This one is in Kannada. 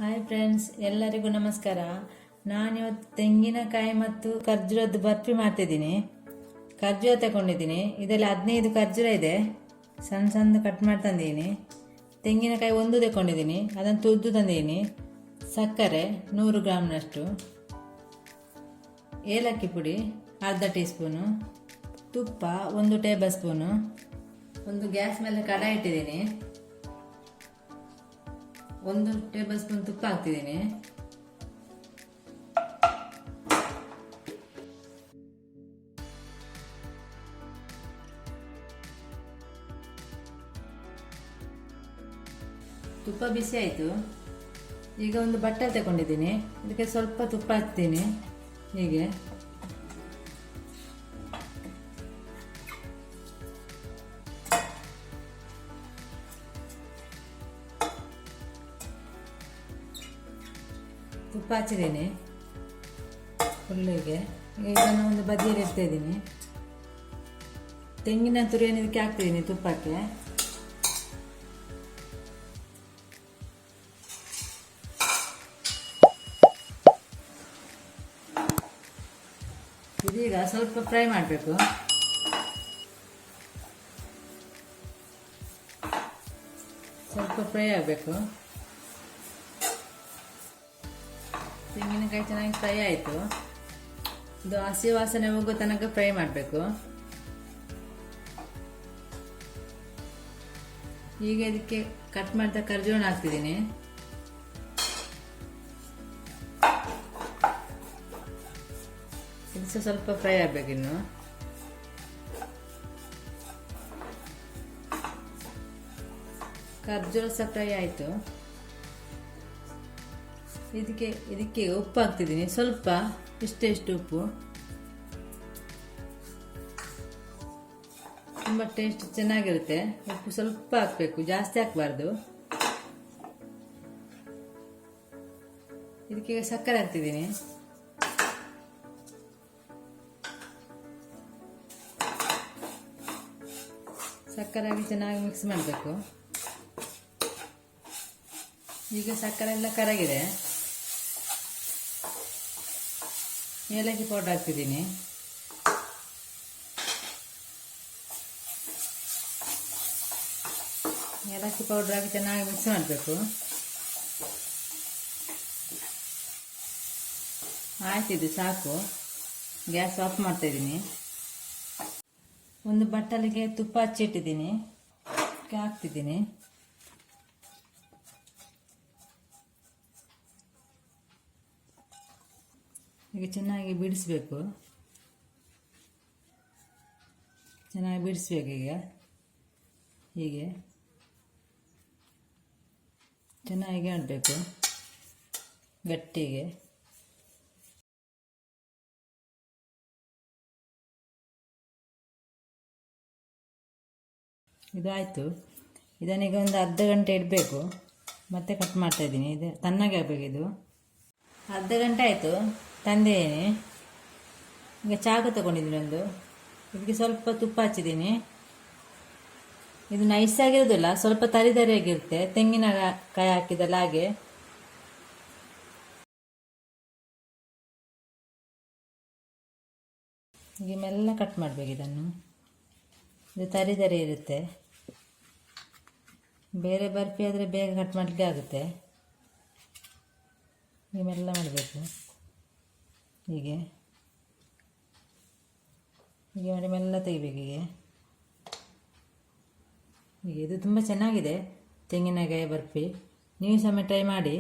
ಹಾಯ್ ಫ್ರೆಂಡ್ಸ್, ಎಲ್ಲರಿಗೂ ನಮಸ್ಕಾರ. ನಾನಿವತ್ತು ತೆಂಗಿನಕಾಯಿ ಮತ್ತು ಖರ್ಜೂರದ್ದು ಬರ್ಫಿ ಮಾಡ್ತಿದ್ದೀನಿ. ಖರ್ಜೂರ ತಗೊಂಡಿದ್ದೀನಿ. ಇದರಲ್ಲಿ 15 ಖರ್ಜೂರ ಇದೆ, ಸಣ್ಣ ಸಣ್ಣ ಕಟ್ ಮಾಡಿ ತಂದಿದ್ದೀನಿ. ತೆಂಗಿನಕಾಯಿ ಒಂದು ತಗೊಂಡಿದ್ದೀನಿ, ಅದನ್ನು ತುರಿದು ತಂದಿದ್ದೀನಿ. ಸಕ್ಕರೆ 100 ಗ್ರಾಮ್ನಷ್ಟು, ಏಲಕ್ಕಿ ಪುಡಿ ಅರ್ಧ ಟೀ ಸ್ಪೂನು, ತುಪ್ಪ 1 ಟೇಬಲ್ ಸ್ಪೂನು. ಒಂದು ಗ್ಯಾಸ್ ಮೇಲೆ ಕಡಾಯಿ ಇಟ್ಟಿದ್ದೀನಿ. 1 ಟೇಬಲ್ ಸ್ಪೂನ್ ತುಪ್ಪ ಹಾಕ್ತಿದ್ದೀನಿ. ತುಪ್ಪ ಬಿಸಿ ಆಯಿತು. ಈಗ ಒಂದು ಬಟ್ಟಲು ತಗೊಂಡಿದ್ದೀನಿ, ಇದಕ್ಕೆ ಸ್ವಲ್ಪ ತುಪ್ಪ ಹಾಕ್ತೀನಿ. ಹೀಗೆ ತುಪ್ಪ ಹಚ್ಚಿದ್ದೀನಿ ಫುಲ್ಲಿಗೆ. ಇದನ್ನು ಒಂದು ಬದಿಯಲ್ಲಿ ಇಡ್ತಾ ಇದ್ದೀನಿ. ತೆಂಗಿನ ತುರಿಯನ್ನು ಇದಕ್ಕೆ ಹಾಕ್ತಿದ್ದೀನಿ ತುಪ್ಪಕ್ಕೆ. ಇದೀಗ ಸ್ವಲ್ಪ ಫ್ರೈ ಮಾಡಬೇಕು. ಸ್ವಲ್ಪ ಫ್ರೈ ಆಗಬೇಕು. ತೆಂಗಿನಕಾಯಿ ಚೆನ್ನಾಗಿ ಫ್ರೈ ಆಯಿತು. ಇದು ಹಸಿ ವಾಸನೆ ಹೋಗೋ ತನಕ ಫ್ರೈ ಮಾಡಬೇಕು. ಈಗ ಇದಕ್ಕೆ ಕಟ್ ಮಾಡಿದ ಖರ್ಜೂರ ಹಾಕ್ತಿದ್ದೀನಿ. ಇದು ಸ್ವಲ್ಪ ಫ್ರೈ ಆಗಬೇಕಿನ್ನು. ಖರ್ಜೂರ ಸಹ ಫ್ರೈ ಆಯಿತು. ಇದಕ್ಕೆ ಉಪ್ಪು ಹಾಕ್ತಿದ್ದೀನಿ, ಸ್ವಲ್ಪ ಇಷ್ಟು ಉಪ್ಪು. ತುಂಬ ಟೇಸ್ಟ್ ಚೆನ್ನಾಗಿರುತ್ತೆ. ಉಪ್ಪು ಸ್ವಲ್ಪ ಹಾಕಬೇಕು, ಜಾಸ್ತಿ ಹಾಕಬಾರ್ದು. ಇದಕ್ಕೆ ಸಕ್ಕರೆ ಹಾಕ್ತಿದ್ದೀನಿ. ಸಕ್ಕರೆ ಹಾಕಿ ಚೆನ್ನಾಗಿ ಮಿಕ್ಸ್ ಮಾಡಬೇಕು. ಈಗ ಸಕ್ಕರೆ ಎಲ್ಲ ಕರಗಿದೆ. ಏಲಕ್ಕಿ ಪೌಡರ್ ಹಾಕ್ತಿದ್ದೀನಿ. ಏಲಕ್ಕಿ ಪೌಡರ್ ಹಾಕಿ ಚೆನ್ನಾಗಿ ಮಿಕ್ಸ್ ಮಾಡಬೇಕು. ಆಯ್ತಿದ್ದು ಸಾಕು. ಗ್ಯಾಸ್ ಆಫ್ ಮಾಡ್ತಾ ಇದ್ದೀನಿ. ಒಂದು ಬಟ್ಟಲಿಗೆ ತುಪ್ಪ ಹಚ್ಚಿಟ್ಟಿದ್ದೀನಿ, ಹಾಕ್ತಿದ್ದೀನಿ. ಈಗ ಚೆನ್ನಾಗಿ ಬಿಡಿಸ್ಬೇಕು. ಈಗ ಹೀಗೆ ಚೆನ್ನಾಗಿ ಮಾಡಬೇಕು ಗಟ್ಟಿಗೆ. ಇದಾಯಿತು. ಇದನ್ನೀಗ ಒಂದು ಅರ್ಧ ಗಂಟೆ ಇಡಬೇಕು. ಮತ್ತೆ ಕಟ್ ಮಾಡ್ತಾ ಇದ್ದೀನಿ. ಇದು ತಣ್ಣಗೆ ಆಗಬೇಕು. ಇದು ಅರ್ಧ ಗಂಟೆ ಆಯಿತು, ತಂದಿದ್ದೀನಿ. ಈಗ ಚಾಕು ತಗೊಂಡಿದ್ದೀನಿ ಒಂದು. ಇದಕ್ಕೆ ಸ್ವಲ್ಪ ತುಪ್ಪ ಹಚ್ಚಿದ್ದೀನಿ. ಇದು ನೈಸ್ ಆಗಿರೋದಿಲ್ಲ, ಸ್ವಲ್ಪ ತರಿತರಿಯಾಗಿರುತ್ತೆ. ತೆಂಗಿನಕಾಯಿ ಹಾಕಿದಲ್ಲ ಹಾಗೆ. ಈಗ ಮೆಲ್ಲ ಕಟ್ ಮಾಡಬೇಕು ಇದನ್ನು. ಇದು ತರಿ ಇರುತ್ತೆ. ಬೇರೆ ಬರ್ಫಿ ಆದರೆ ಬೇಗ ಕಟ್ ಮಾಡಲಿಕ್ಕೆ ಆಗುತ್ತೆ. ಈಗ ಮೆಲ್ಲ ಮಾಡಬೇಕು. ಹೀಗೆ ಮಾಡಿ ಮೆಲ್ಲ ತೆಗಿಬೇಕು. ಹೀಗೆ ಇದು ತುಂಬ ಚೆನ್ನಾಗಿದೆ ತೆಂಗಿನಕಾಯಿ ಬರ್ಫಿ. ನೀವು ಸಹ ಟ್ರೈ ಮಾಡಿ.